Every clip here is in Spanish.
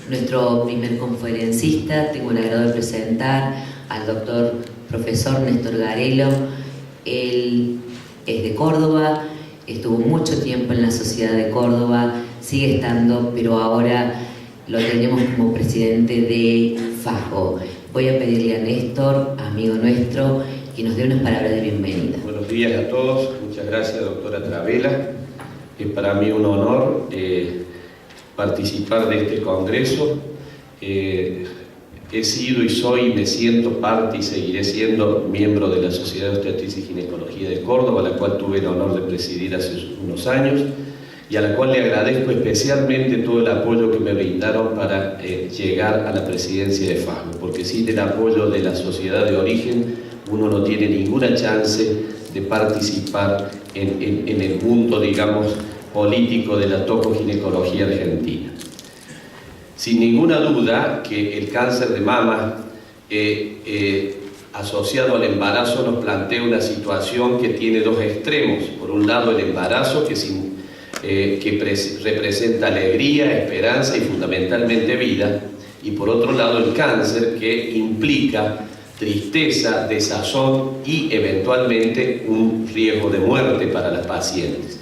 nuestro primer conferencista. Tengo el agrado de presentar al doctor profesor Néstor Garelo. Él es de Córdoba, estuvo mucho tiempo en la Sociedad de Córdoba, sigue estando, pero ahora lo tenemos como presidente de FAJO. Voy a pedirle a Néstor, amigo nuestro, que nos dé unas palabras de bienvenida. Buenos días a todos, muchas gracias, doctora Travela. Es para mí un honor participar de este congreso. He sido y soy, me siento parte y seguiré siendo miembro de la Sociedad de Obstetricia y Ginecología de Córdoba, a la cual tuve el honor de presidir hace unos años, y a la cual le agradezco especialmente todo el apoyo que me brindaron para llegar a la presidencia de FAJO, porque sin el apoyo de la sociedad de origen uno no tiene ninguna chance de participar en el mundo, digamos, político de la tocoginecología argentina. Sin ninguna duda que el cáncer de mama asociado al embarazo nos plantea una situación que tiene dos extremos. Por un lado, el embarazo que representa alegría, esperanza y fundamentalmente vida, y por otro lado el cáncer, que implica tristeza, desazón y eventualmente un riesgo de muerte para las pacientes.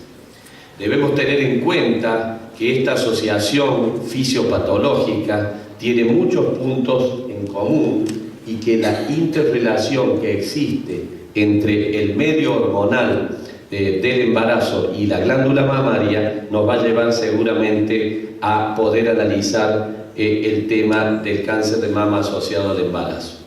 Debemos tener en cuenta que esta asociación fisiopatológica tiene muchos puntos en común y que la interrelación que existe entre el medio hormonal del embarazo y la glándula mamaria nos va a llevar seguramente a poder analizar el tema del cáncer de mama asociado al embarazo.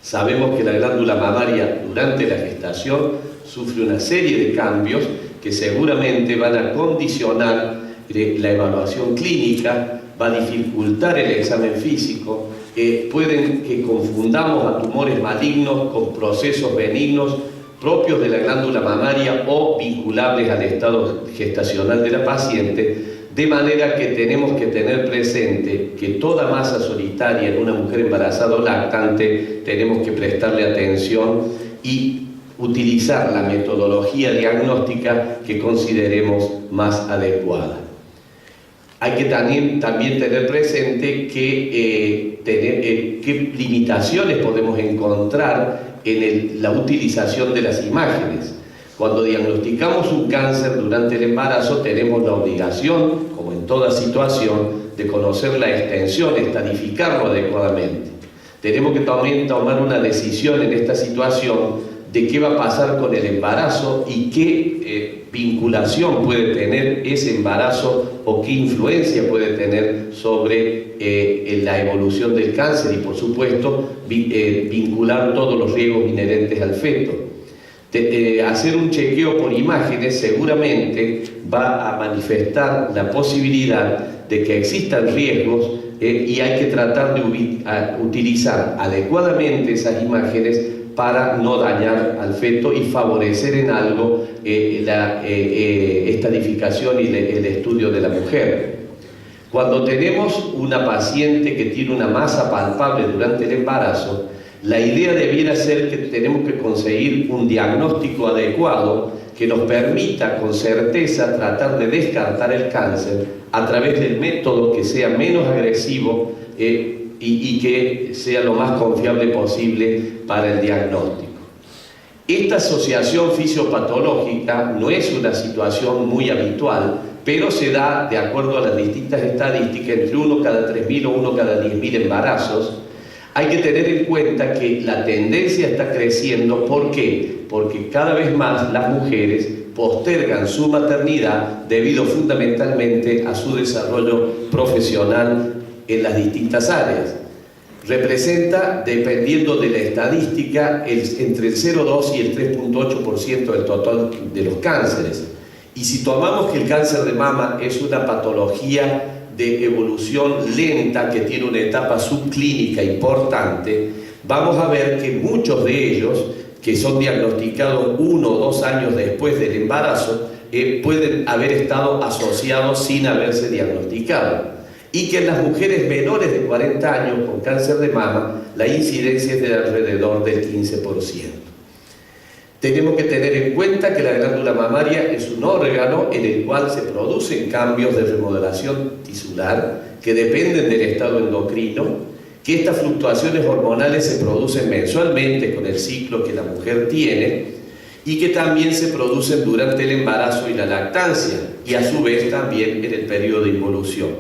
Sabemos que la glándula mamaria durante la gestación sufre una serie de cambios que seguramente van a condicionar la evaluación clínica, va a dificultar el examen físico, pueden que confundamos a tumores malignos con procesos benignos propios de la glándula mamaria o vinculables al estado gestacional de la paciente, de manera que tenemos que tener presente que toda masa solitaria en una mujer embarazada o lactante tenemos que prestarle atención y utilizar la metodología diagnóstica que consideremos más adecuada. Hay que también tener presente qué limitaciones podemos encontrar en la utilización de las imágenes. Cuando diagnosticamos un cáncer durante el embarazo tenemos la obligación, como en toda situación, de conocer la extensión, estadificarlo adecuadamente. Tenemos que también tomar una decisión en esta situación de qué va a pasar con el embarazo y qué vinculación puede tener ese embarazo o qué influencia puede tener sobre la evolución del cáncer y, por supuesto, vincular todos los riesgos inherentes al feto. Hacer un chequeo por imágenes seguramente va a manifestar la posibilidad de que existan riesgos y hay que tratar de utilizar adecuadamente esas imágenes para no dañar al feto y favorecer en algo la estadificación y el estudio de la mujer. Cuando tenemos una paciente que tiene una masa palpable durante el embarazo, la idea debiera ser que tenemos que conseguir un diagnóstico adecuado que nos permita con certeza tratar de descartar el cáncer a través del método que sea menos agresivo y que sea lo más confiable posible para el diagnóstico. Esta asociación fisiopatológica no es una situación muy habitual, pero se da de acuerdo a las distintas estadísticas entre 1 cada 3.000 o 1 cada 10.000 embarazos. Hay que tener en cuenta que la tendencia está creciendo. ¿Por qué? Porque cada vez más las mujeres postergan su maternidad debido fundamentalmente a su desarrollo profesional en las distintas áreas. Representa, dependiendo de la estadística, entre el 0,2 y el 3,8% del total de los cánceres. Y si tomamos que el cáncer de mama es una patología de evolución lenta que tiene una etapa subclínica importante, vamos a ver que muchos de ellos, que son diagnosticados 1 o 2 años después del embarazo, pueden haber estado asociados sin haberse diagnosticado. Y que en las mujeres menores de 40 años con cáncer de mama, la incidencia es de alrededor del 15%. Tenemos que tener en cuenta que la glándula mamaria es un órgano en el cual se producen cambios de remodelación tisular que dependen del estado endocrino, que estas fluctuaciones hormonales se producen mensualmente con el ciclo que la mujer tiene y que también se producen durante el embarazo y la lactancia y a su vez también en el periodo de involución.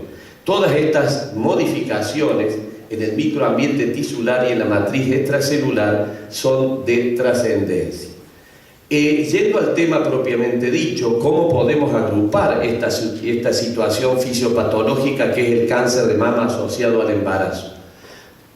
Todas estas modificaciones en el microambiente tisular y en la matriz extracelular son de trascendencia. Yendo al tema propiamente dicho, ¿cómo podemos agrupar esta situación fisiopatológica que es el cáncer de mama asociado al embarazo?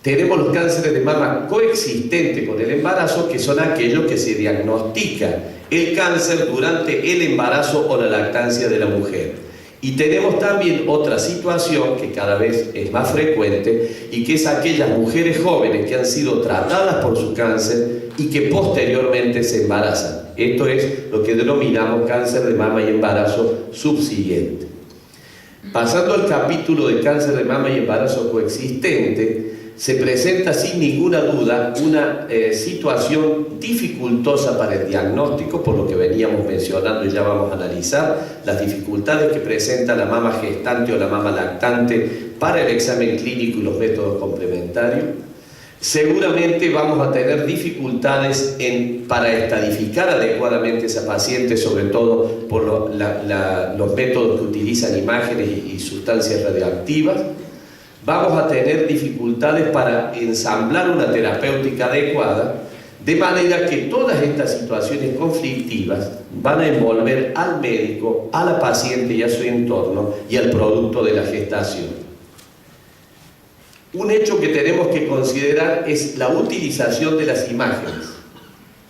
Tenemos los cánceres de mama coexistentes con el embarazo, que son aquellos que se diagnostica el cáncer durante el embarazo o la lactancia de la mujer. Y tenemos también otra situación que cada vez es más frecuente y que es aquellas mujeres jóvenes que han sido tratadas por su cáncer y que posteriormente se embarazan. Esto es lo que denominamos cáncer de mama y embarazo subsiguiente. Pasando al capítulo de cáncer de mama y embarazo coexistente, se presenta sin ninguna duda una situación dificultosa para el diagnóstico, por lo que veníamos mencionando y ya vamos a analizar las dificultades que presenta la mama gestante o la mama lactante para el examen clínico y los métodos complementarios. Seguramente vamos a tener dificultades para estadificar adecuadamente esa paciente, sobre todo por los métodos que utilizan imágenes y sustancias radioactivas. Vamos a tener dificultades para ensamblar una terapéutica adecuada, de manera que todas estas situaciones conflictivas van a envolver al médico, a la paciente y a su entorno y al producto de la gestación. Un hecho que tenemos que considerar es la utilización de las imágenes.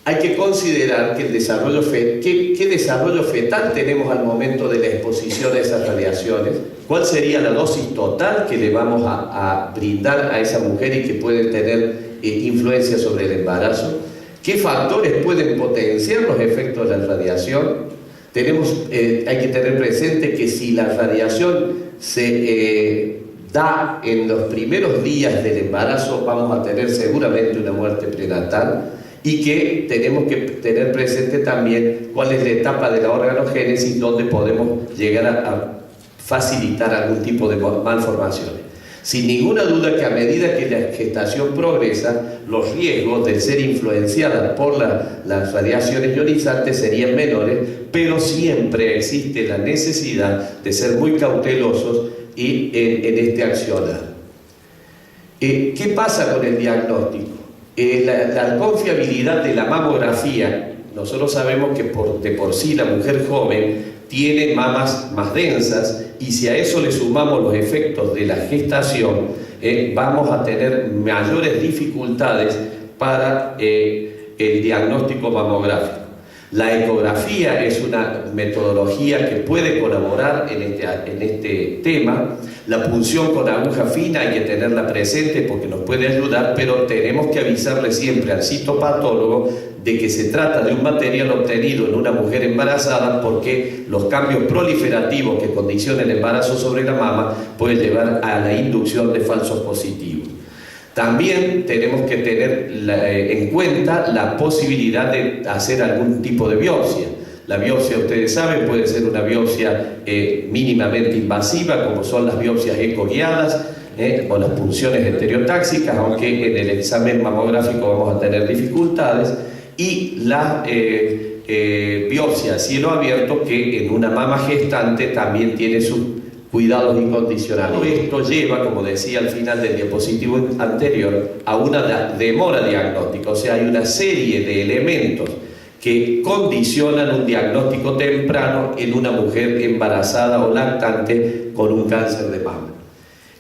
Hay que considerar que qué desarrollo fetal tenemos al momento de la exposición a esas radiaciones, cuál sería la dosis total que le vamos a brindar a esa mujer y que puede tener influencia sobre el embarazo, qué factores pueden potenciar los efectos de la radiación. Hay que tener presente que si la radiación se da en los primeros días del embarazo, vamos a tener seguramente una muerte prenatal. Y que tenemos que tener presente también cuál es la etapa de la organogénesis donde podemos llegar a facilitar algún tipo de malformaciones. Sin ninguna duda que a medida que la gestación progresa, los riesgos de ser influenciada por las radiaciones ionizantes serían menores, pero siempre existe la necesidad de ser muy cautelosos en este accionar. ¿Qué pasa con el diagnóstico? La confiabilidad de la mamografía, nosotros sabemos que de por sí la mujer joven tiene mamas más densas y si a eso le sumamos los efectos de la gestación, vamos a tener mayores dificultades para el diagnóstico mamográfico. La ecografía es una metodología que puede colaborar en este tema. La punción con aguja fina hay que tenerla presente porque nos puede ayudar, pero tenemos que avisarle siempre al citopatólogo de que se trata de un material obtenido en una mujer embarazada, porque los cambios proliferativos que condicionan el embarazo sobre la mama pueden llevar a la inducción de falsos positivos. También tenemos que tener en cuenta la posibilidad de hacer algún tipo de biopsia. La biopsia, ustedes saben, puede ser una biopsia mínimamente invasiva, como son las biopsias ecoguiadas o las punciones estereotáxicas, aunque en el examen mamográfico vamos a tener dificultades, y la biopsia a cielo abierto, que en una mama gestante también tiene sus cuidados incondicionales. Esto lleva, como decía al final del diapositivo anterior, a una demora diagnóstica, o sea, hay una serie de elementos que condicionan un diagnóstico temprano en una mujer embarazada o lactante con un cáncer de mama.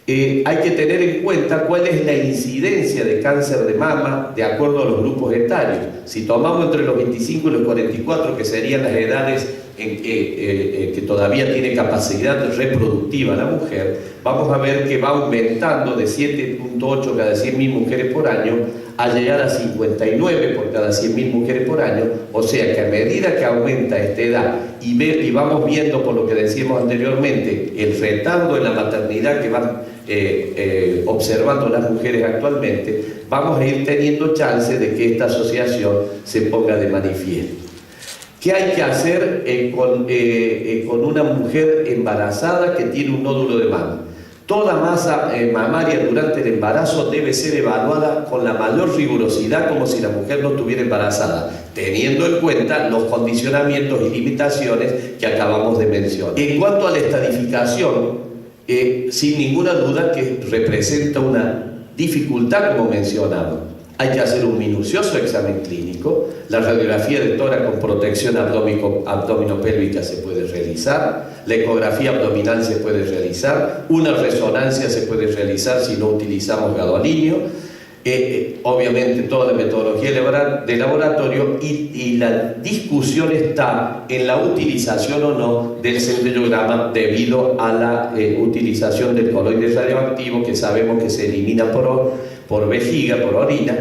Hay que tener en cuenta cuál es la incidencia de cáncer de mama de acuerdo a los grupos etarios. Si tomamos entre los 25 y los 44, que serían las edades que todavía tiene capacidad reproductiva la mujer, vamos a ver que va aumentando de 7.8 cada 100.000 mujeres por año a llegar a 59 por cada 100.000 mujeres por año. O sea que a medida que aumenta esta edad y vamos viendo, por lo que decíamos anteriormente, el retardo en la maternidad que van observando las mujeres actualmente, vamos a ir teniendo chance de que esta asociación se ponga de manifiesto. ¿Qué hay que hacer con una mujer embarazada que tiene un nódulo de mama? Toda masa mamaria durante el embarazo debe ser evaluada con la mayor rigurosidad, como si la mujer no estuviera embarazada, teniendo en cuenta los condicionamientos y limitaciones que acabamos de mencionar. En cuanto a la estadificación, sin ninguna duda que representa una dificultad, como mencionaba. Hay que hacer un minucioso examen clínico, la radiografía de tórax con protección abdominopélvica se puede realizar, la ecografía abdominal se puede realizar, una resonancia se puede realizar si no utilizamos gadolínio, obviamente toda la metodología de laboratorio y la discusión está en la utilización o no del centellograma debido a la utilización del coloide radioactivo, que sabemos que se elimina por vejiga, por orina,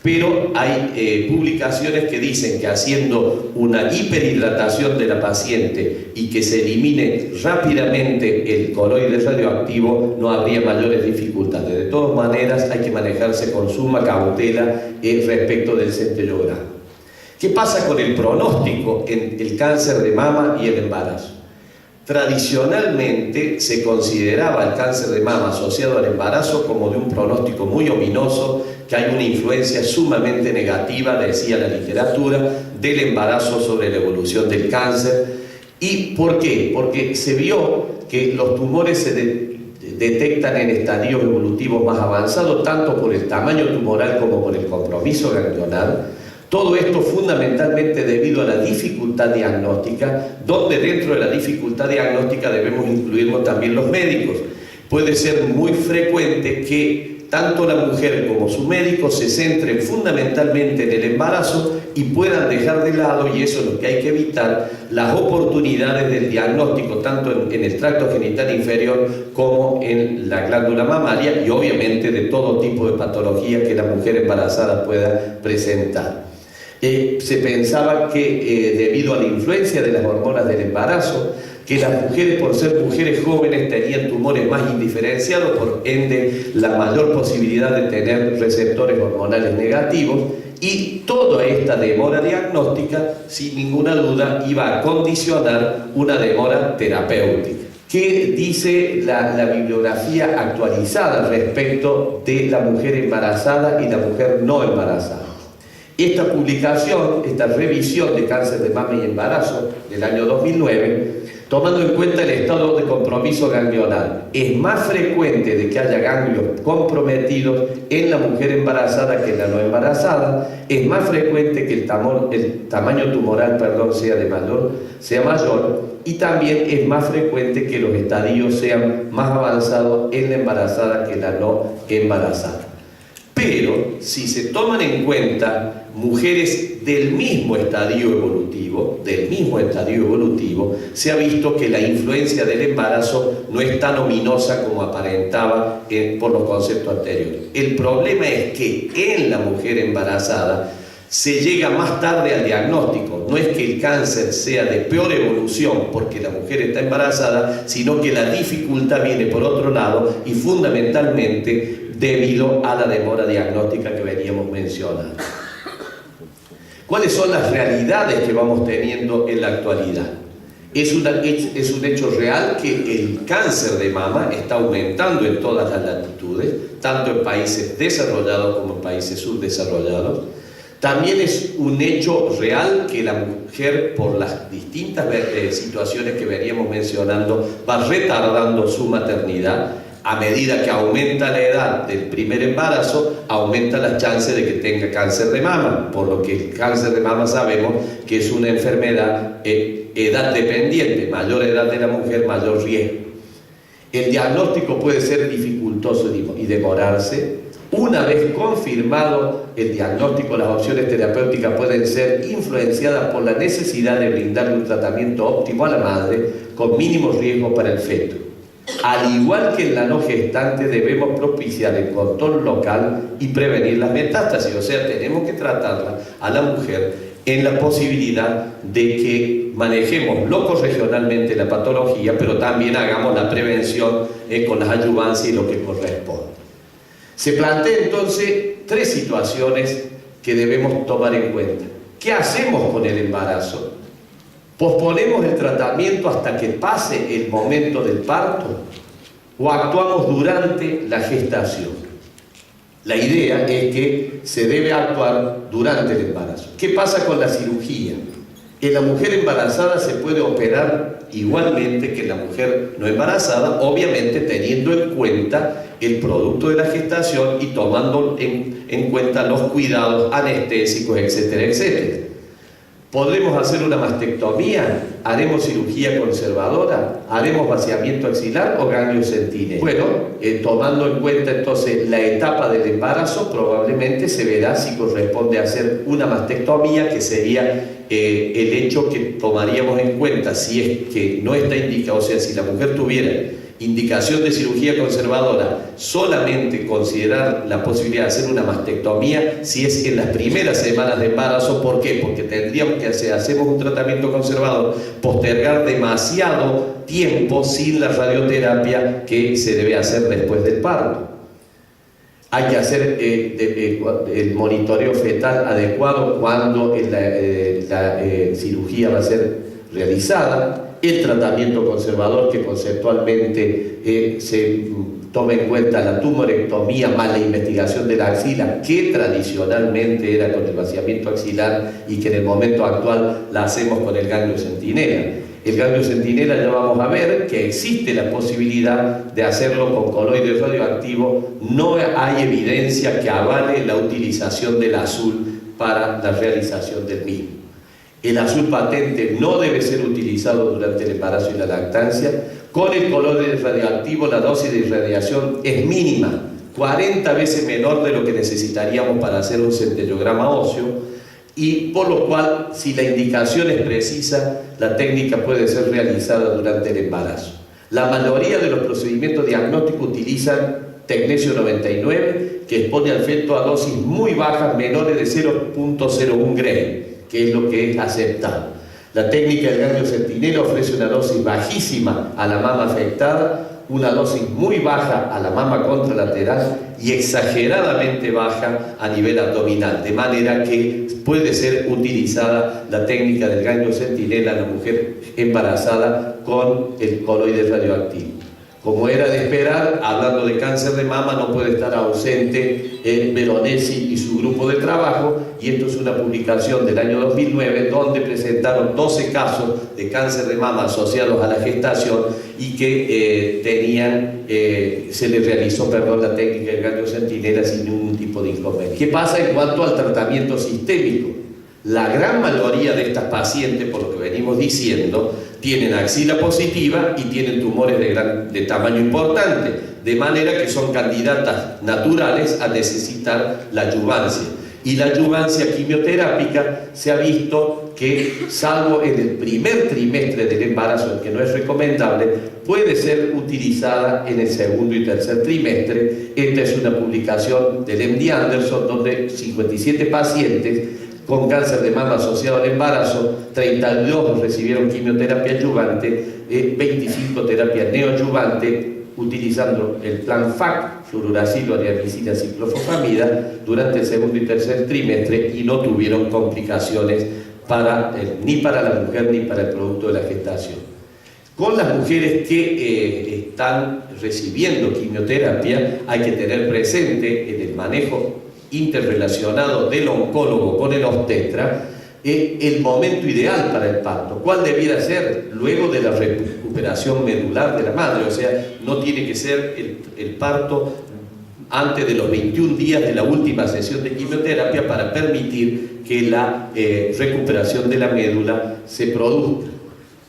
pero hay publicaciones que dicen que haciendo una hiperhidratación de la paciente y que se elimine rápidamente el coloide radioactivo no habría mayores dificultades. De todas maneras hay que manejarse con suma cautela respecto del centellograma. ¿Qué pasa con el pronóstico en el cáncer de mama y el embarazo? Tradicionalmente se consideraba el cáncer de mama asociado al embarazo como de un pronóstico muy ominoso, que hay una influencia sumamente negativa, decía la literatura, del embarazo sobre la evolución del cáncer. ¿Y por qué? Porque se vio que los tumores se detectan en estadios evolutivos más avanzados, tanto por el tamaño tumoral como por el compromiso ganglionar. Todo esto fundamentalmente debido a la dificultad diagnóstica, donde dentro de la dificultad diagnóstica debemos incluirnos también los médicos. Puede ser muy frecuente que tanto la mujer como su médico se centren fundamentalmente en el embarazo y puedan dejar de lado, y eso es lo que hay que evitar, las oportunidades del diagnóstico tanto en el tracto genital inferior como en la glándula mamaria, y obviamente de todo tipo de patologías que la mujer embarazada pueda presentar. Se pensaba que debido a la influencia de las hormonas del embarazo, que las mujeres, por ser mujeres jóvenes, tenían tumores más indiferenciados, por ende la mayor posibilidad de tener receptores hormonales negativos, y toda esta demora diagnóstica, sin ninguna duda, iba a condicionar una demora terapéutica. ¿Qué dice la bibliografía actualizada respecto de la mujer embarazada y la mujer no embarazada? Esta publicación, esta revisión de cáncer de mama y embarazo del año 2009, tomando en cuenta el estado de compromiso ganglionar, es más frecuente de que haya ganglios comprometidos en la mujer embarazada que en la no embarazada, es más frecuente que el tamaño tumoral sea mayor, y también es más frecuente que los estadios sean más avanzados en la embarazada que en la no embarazada. Pero si se toman en cuenta mujeres del mismo estadio evolutivo, se ha visto que la influencia del embarazo no es tan ominosa como aparentaba por los conceptos anteriores. El problema es que en la mujer embarazada se llega más tarde al diagnóstico. No es que el cáncer sea de peor evolución porque la mujer está embarazada, sino que la dificultad viene por otro lado y fundamentalmente debido a la demora diagnóstica que veníamos mencionando. ¿Cuáles son las realidades que vamos teniendo en la actualidad? Es un hecho real que el cáncer de mama está aumentando en todas las latitudes, tanto en países desarrollados como en países subdesarrollados. También es un hecho real que la mujer, por las distintas situaciones que veníamos mencionando, va retardando su maternidad. A medida que aumenta la edad del primer embarazo, aumenta las chances de que tenga cáncer de mama, por lo que el cáncer de mama sabemos que es una enfermedad edad dependiente, mayor edad de la mujer, mayor riesgo. El diagnóstico puede ser dificultoso y demorarse. Una vez confirmado el diagnóstico, las opciones terapéuticas pueden ser influenciadas por la necesidad de brindarle un tratamiento óptimo a la madre con mínimo riesgo para el feto. Al igual que en la no gestante, debemos propiciar el control local y prevenir las metástasis, o sea, tenemos que tratarla a la mujer en la posibilidad de que manejemos locorregionalmente la patología, pero también hagamos la prevención con las ayudancias y lo que corresponde. Se plantean entonces tres situaciones que debemos tomar en cuenta. ¿Qué hacemos con el embarazo? ¿Posponemos el tratamiento hasta que pase el momento del parto? o actuamos durante la gestación. La idea es que se debe actuar durante el embarazo. ¿Qué pasa con la cirugía? En la mujer embarazada se puede operar igualmente que en la mujer no embarazada, obviamente teniendo en cuenta el producto de la gestación y tomando en cuenta los cuidados anestésicos, etcétera, etcétera. ¿Podremos hacer una mastectomía? ¿Haremos cirugía conservadora? ¿Haremos vaciamiento axilar o ganglio centinela? Bueno, tomando en cuenta entonces la etapa del embarazo, probablemente se verá si corresponde hacer una mastectomía, que sería el hecho que tomaríamos en cuenta si es que no está indicado, o sea, si la mujer tuviera indicación de cirugía conservadora, solamente considerar la posibilidad de hacer una mastectomía si es en las primeras semanas de embarazo. ¿Por qué? Porque tendríamos que hacemos un tratamiento conservador, postergar demasiado tiempo sin la radioterapia que se debe hacer después del parto. Hay que hacer el monitoreo fetal adecuado cuando la cirugía va a ser realizada. El tratamiento conservador, que conceptualmente se toma en cuenta la tumorectomía más la investigación de la axila, que tradicionalmente era con el vaciamiento axilar y que en el momento actual la hacemos con el ganglio centinela. El ganglio centinela ya vamos a ver que existe la posibilidad de hacerlo con coloide radioactivo. No hay evidencia que avale la utilización del azul para la realización del mismo. El azul patente no debe ser utilizado durante el embarazo y la lactancia. Con el coloide radioactivo la dosis de irradiación es mínima, 40 veces menor de lo que necesitaríamos para hacer un centellograma óseo, y por lo cual, si la indicación es precisa, la técnica puede ser realizada durante el embarazo. La mayoría de los procedimientos diagnósticos utilizan tecnesio 99, que expone al feto a dosis muy bajas, menores de 0.01 Gray, que es lo que es aceptado. La técnica del ganglio centinela ofrece una dosis bajísima a la mama afectada, una dosis muy baja a la mama contralateral y exageradamente baja a nivel abdominal, de manera que puede ser utilizada la técnica del ganglio centinela en la mujer embarazada con el coloide radioactivo. Como era de esperar, hablando de cáncer de mama, no puede estar ausente Veronesi y su grupo de trabajo, y esto es una publicación del año 2009 donde presentaron 12 casos de cáncer de mama asociados a la gestación y que se les realizó la técnica del ganglio centinela sin ningún tipo de inconveniente. ¿Qué pasa en cuanto al tratamiento sistémico? La gran mayoría de estas pacientes, por lo que venimos diciendo, tienen axila positiva y tienen tumores de tamaño importante, de manera que son candidatas naturales a necesitar la adyuvancia. Y la adyuvancia quimioterápica se ha visto que, salvo en el primer trimestre del embarazo, el que no es recomendable, puede ser utilizada en el segundo y tercer trimestre. Esta es una publicación del MD Anderson, donde 57 pacientes con cáncer de mama asociado al embarazo, 32 recibieron quimioterapia adyuvante, 25 terapia neoadyuvante, utilizando el plan FAC, fluoracilo, ariamicina, ciclofosfamida, durante el segundo y tercer trimestre, y no tuvieron complicaciones ni para la mujer ni para el producto de la gestación. Con las mujeres que están recibiendo quimioterapia, hay que tener presente en el manejo interrelacionado del oncólogo con el obstetra el momento ideal para el parto. ¿Cuál debiera ser? Luego de la recuperación medular de la madre, o sea, no tiene que ser el parto antes de los 21 días de la última sesión de quimioterapia para permitir que la recuperación de la médula se produzca.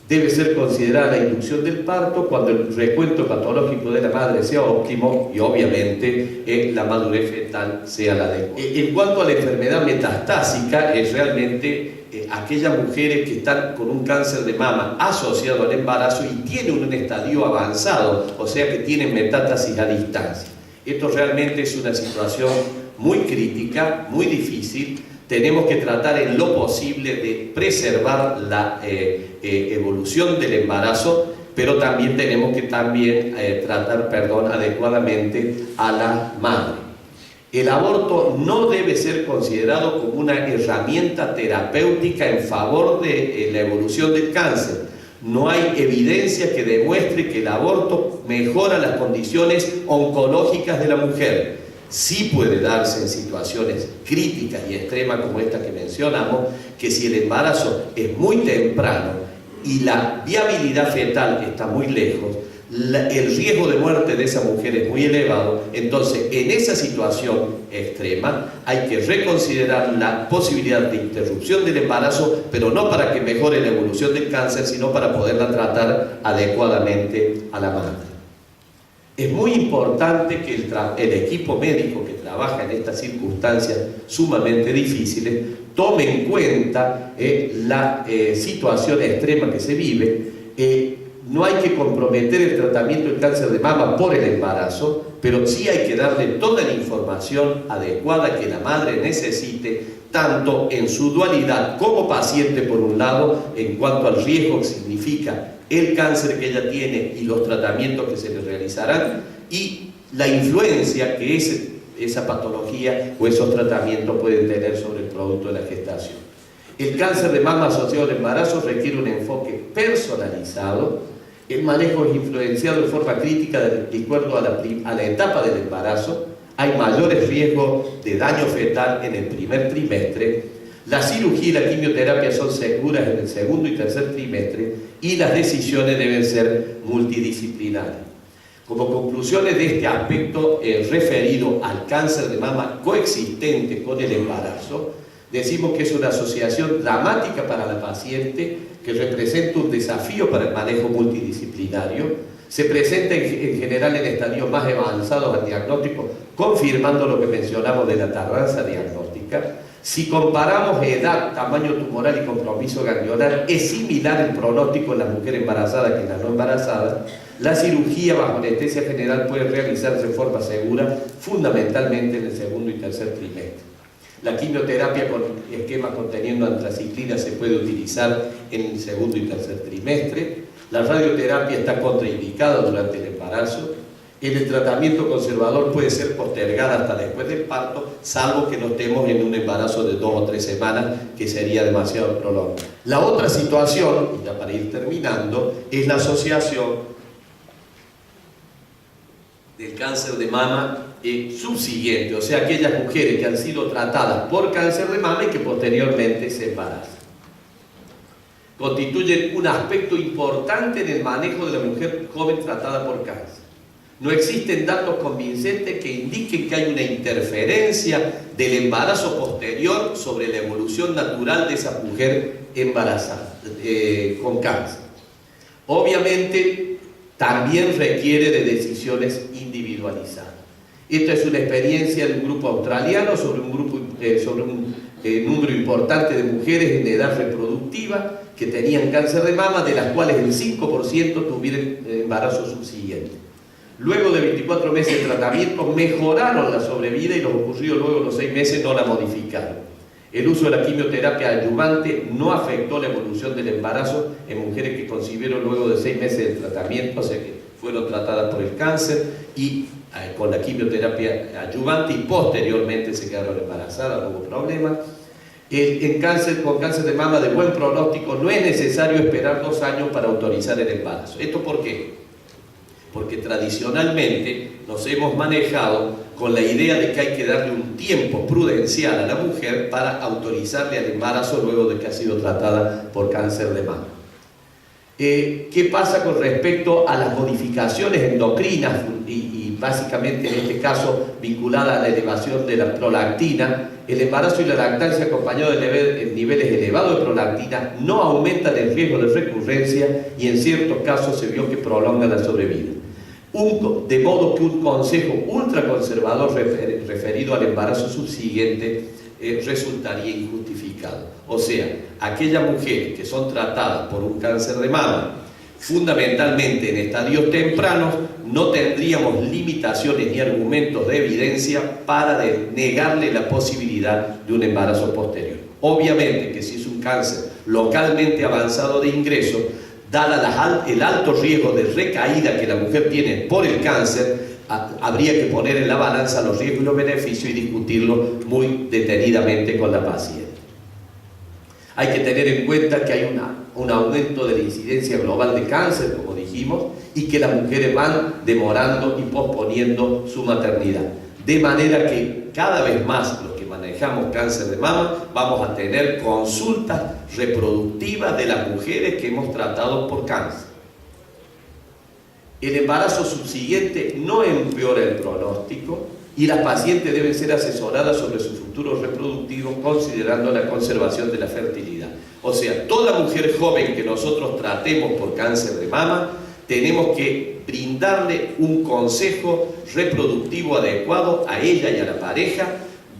Debe ser considerada la inducción del parto cuando el recuento patológico de la madre sea óptimo y obviamente la madurez fetal sea la adecuada. En cuanto a la enfermedad metastásica, es realmente aquellas mujeres que están con un cáncer de mama asociado al embarazo y tienen un estadio avanzado, o sea que tienen metástasis a distancia. Esto realmente es una situación muy crítica, muy difícil. Tenemos que tratar en lo posible de preservar la evolución del embarazo, pero también tenemos que tratar adecuadamente a la madre. El aborto no debe ser considerado como una herramienta terapéutica en favor de la evolución del cáncer. No hay evidencia que demuestre que el aborto mejora las condiciones oncológicas de la mujer. Sí puede darse en situaciones críticas y extremas como esta que mencionamos, que si el embarazo es muy temprano y la viabilidad fetal está muy lejos, el riesgo de muerte de esa mujer es muy elevado. Entonces, en esa situación extrema hay que reconsiderar la posibilidad de interrupción del embarazo, pero no para que mejore la evolución del cáncer, sino para poderla tratar adecuadamente a la madre. Es muy importante que el equipo médico que trabaja en estas circunstancias sumamente difíciles tome en cuenta la situación extrema que se vive. No hay que comprometer el tratamiento del cáncer de mama por el embarazo, pero sí hay que darle toda la información adecuada que la madre necesite, tanto en su dualidad como paciente por un lado, en cuanto al riesgo que significa el cáncer que ella tiene y los tratamientos que se le realizarán, y la influencia que esa patología o esos tratamientos pueden tener sobre el producto de la gestación. El cáncer de mama asociado al embarazo requiere un enfoque personalizado. El manejo es influenciado de forma crítica de acuerdo a la etapa del embarazo. Hay mayores riesgos de daño fetal en el primer trimestre. La cirugía y la quimioterapia son seguras en el segundo y tercer trimestre, y las decisiones deben ser multidisciplinarias. Como conclusiones de este aspecto referido al cáncer de mama coexistente con el embarazo, decimos que es una asociación dramática para la paciente, que representa un desafío para el manejo multidisciplinario. Se presenta en general en estadios más avanzados al diagnóstico, confirmando lo que mencionamos de la tardanza diagnóstica. Si comparamos edad, tamaño tumoral y compromiso ganglionar, es similar el pronóstico en la mujer embarazada que en la no embarazada. La cirugía bajo anestesia general puede realizarse de forma segura, fundamentalmente en el segundo y tercer trimestre. La quimioterapia con esquema conteniendo antraciclina se puede utilizar en el segundo y tercer trimestre. La radioterapia está contraindicada durante el embarazo. El tratamiento conservador puede ser postergado hasta después del parto, salvo que no estemos en un embarazo de 2 o 3 semanas, que sería demasiado prolongado. La otra situación, y ya para ir terminando, es la asociación del cáncer de mama subsiguiente, o sea, aquellas mujeres que han sido tratadas por cáncer de mama y que posteriormente se embarazan. Constituyen un aspecto importante en el manejo de la mujer joven tratada por cáncer. No existen datos convincentes que indiquen que hay una interferencia del embarazo posterior sobre la evolución natural de esa mujer embarazada con cáncer. Obviamente, también requiere de decisiones individualizadas. Esta es una experiencia de un grupo australiano sobre un número importante de mujeres en edad reproductiva que tenían cáncer de mama, de las cuales el 5% tuvieron embarazo subsiguiente. Luego de 24 meses de tratamiento mejoraron la sobrevida, y los ocurridos luego de los 6 meses no la modificaron. El uso de la quimioterapia adyuvante no afectó la evolución del embarazo en mujeres que concibieron luego de 6 meses de tratamiento, o sea que fueron tratadas por el cáncer y con la quimioterapia adyuvante, y posteriormente se quedaron embarazadas, no hubo problema. Con cáncer de mama de buen pronóstico no es necesario esperar 2 años para autorizar el embarazo. ¿Esto por qué? Porque tradicionalmente nos hemos manejado con la idea de que hay que darle un tiempo prudencial a la mujer para autorizarle al embarazo luego de que ha sido tratada por cáncer de mama. ¿Qué pasa con respecto a las modificaciones endocrinas y básicamente en este caso vinculada a la elevación de la prolactina? El embarazo y la lactancia acompañados de niveles elevados de prolactina no aumentan el riesgo de recurrencia, y en ciertos casos se vio que prolonga la sobrevida. De modo que un consejo ultraconservador referido al embarazo subsiguiente resultaría injustificado. O sea, aquellas mujeres que son tratadas por un cáncer de mama, fundamentalmente en estadios tempranos, no tendríamos limitaciones ni argumentos de evidencia para negarle la posibilidad de un embarazo posterior. Obviamente que si es un cáncer localmente avanzado de ingreso, dada el alto riesgo de recaída que la mujer tiene por el cáncer, habría que poner en la balanza los riesgos y los beneficios y discutirlo muy detenidamente con la paciente. Hay que tener en cuenta que hay un aumento de la incidencia global de cáncer, como dijimos, y que las mujeres van demorando y posponiendo su maternidad. De manera que cada vez más los que manejamos cáncer de mama vamos a tener consultas reproductivas de las mujeres que hemos tratado por cáncer. El embarazo subsiguiente no empeora el pronóstico y las pacientes deben ser asesoradas sobre su futuro reproductivo considerando la conservación de la fertilidad. O sea, toda mujer joven que nosotros tratemos por cáncer de mama, tenemos que brindarle un consejo reproductivo adecuado a ella y a la pareja,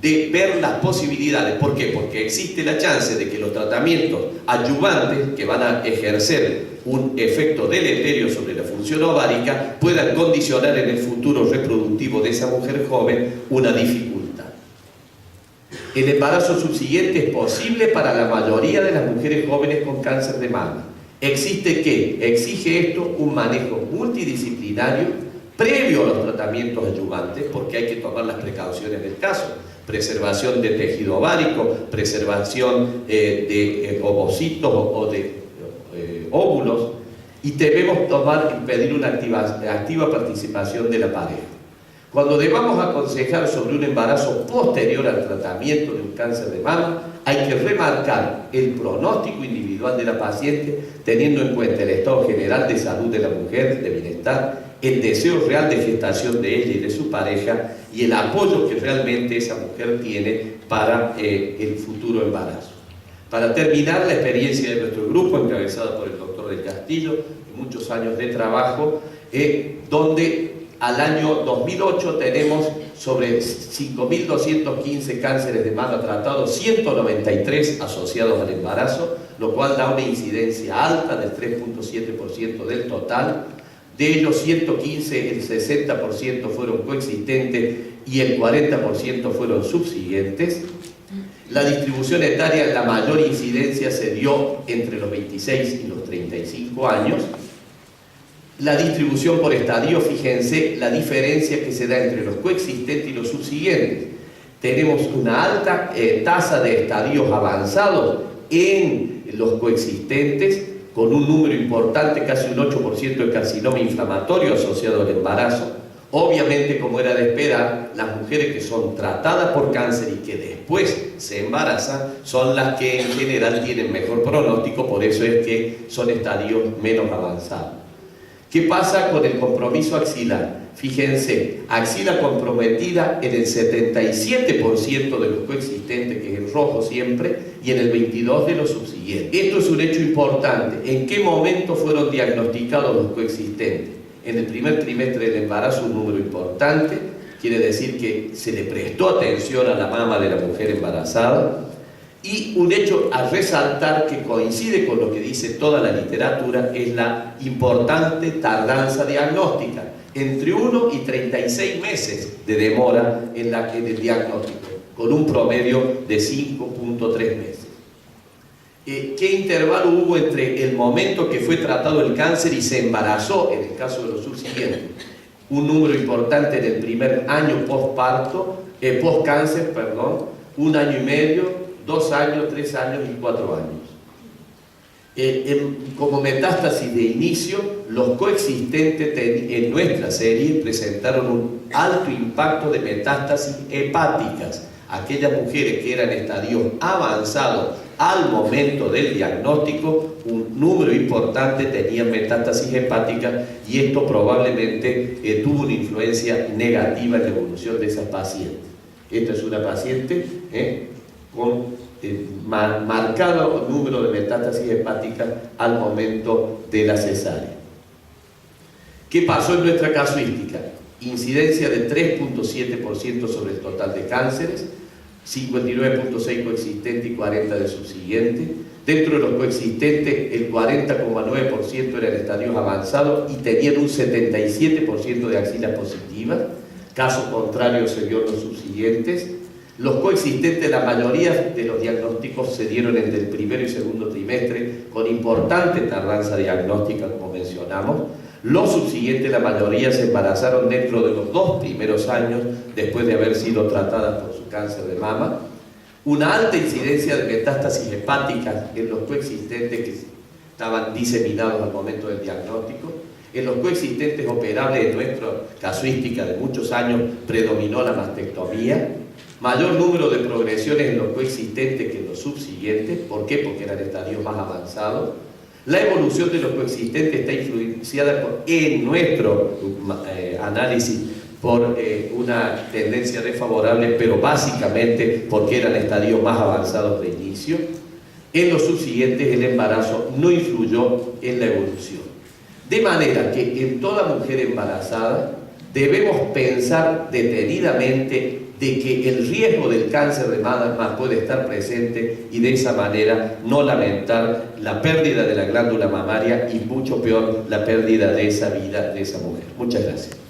de ver las posibilidades. ¿Por qué? Porque existe la chance de que los tratamientos adyuvantes que van a ejercer un efecto deleterio sobre la función ovárica puedan condicionar en el futuro reproductivo de esa mujer joven una dificultad. El embarazo subsiguiente es posible para la mayoría de las mujeres jóvenes con cáncer de mama. ¿Existe qué? Exige esto un manejo multidisciplinario previo a los tratamientos adyuvantes, porque hay que tomar las precauciones del caso. Preservación de tejido ovárico, preservación de ovocitos o de óvulos, y debemos pedir una activa participación de la pareja. Cuando debamos aconsejar sobre un embarazo posterior al tratamiento de un cáncer de mama, hay que remarcar el pronóstico individual de la paciente, teniendo en cuenta el estado general de salud de la mujer, de bienestar, el deseo real de gestación de ella y de su pareja y el apoyo que realmente esa mujer tiene para el futuro embarazo. Para terminar, la experiencia de nuestro grupo, encabezada por el doctor del Castillo, y muchos años de trabajo, donde al año 2008 tenemos sobre 5.215 cánceres de mama tratados, 193 asociados al embarazo, lo cual da una incidencia alta del 3.7% del total. De ellos 115, el 60% fueron coexistentes y el 40% fueron subsiguientes. La distribución etaria, la mayor incidencia se dio entre los 26 y los 35 años. La distribución por estadio, fíjense la diferencia que se da entre los coexistentes y los subsiguientes. Tenemos una alta tasa de estadios avanzados en los coexistentes, con un número importante, casi un 8% de carcinoma inflamatorio asociado al embarazo. Obviamente, como era de esperar, las mujeres que son tratadas por cáncer y que después se embarazan son las que en general tienen mejor pronóstico, por eso es que son estadios menos avanzados. ¿Qué pasa con el compromiso axilar? Fíjense, axila comprometida en el 77% de los coexistentes, que es el rojo siempre, y en el 22% de los subsiguientes. Esto es un hecho importante. ¿En qué momento fueron diagnosticados los coexistentes? En el primer trimestre del embarazo, un número importante, quiere decir que se le prestó atención a la mama de la mujer embarazada. Y un hecho a resaltar que coincide con lo que dice toda la literatura es la importante tardanza diagnóstica, entre 1 y 36 meses de demora en el diagnóstico, con un promedio de 5.3 meses. ¿Qué intervalo hubo entre el momento que fue tratado el cáncer y se embarazó, en el caso de los subsiguientes? Un número importante en el primer año post-cáncer, 1 año y medio, 2 años, 3 años y 4 años. Como metástasis de inicio, los coexistentes en nuestra serie presentaron un alto impacto de metástasis hepáticas. Aquellas mujeres que eran estadios avanzados al momento del diagnóstico, un número importante tenían metástasis hepáticas y esto probablemente tuvo una influencia negativa en la evolución de esas pacientes. Esta es una paciente con marcado número de metástasis hepáticas al momento de la cesárea. ¿Qué pasó en nuestra casuística? Incidencia de 3.7% sobre el total de cánceres, 59.6 coexistente y 40 de subsiguiente. Dentro de los coexistentes, el 40,9% eran estadios avanzados y tenían un 77% de axilas positivas. Caso contrario se vio en los subsiguientes. Los coexistentes, la mayoría de los diagnósticos se dieron entre el primero y segundo trimestre, con importante tardanza diagnóstica, como mencionamos. Los subsiguientes, la mayoría se embarazaron dentro de los 2 primeros años después de haber sido tratadas por su cáncer de mama. una alta incidencia de metástasis hepáticas en los coexistentes que estaban diseminados al momento del diagnóstico. En los coexistentes operables, en nuestra casuística de muchos años, predominó la mastectomía. Mayor número de progresiones en los coexistentes que en los subsiguientes. ¿Por qué? Porque eran estadios más avanzados. La evolución de los coexistentes está influenciada en nuestro análisis por una tendencia desfavorable, pero básicamente porque eran estadios más avanzados de inicio. En los subsiguientes el embarazo no influyó en la evolución. De manera que en toda mujer embarazada debemos pensar detenidamente de que el riesgo del cáncer de mama puede estar presente y de esa manera no lamentar la pérdida de la glándula mamaria y mucho peor la pérdida de esa vida de esa mujer. Muchas gracias.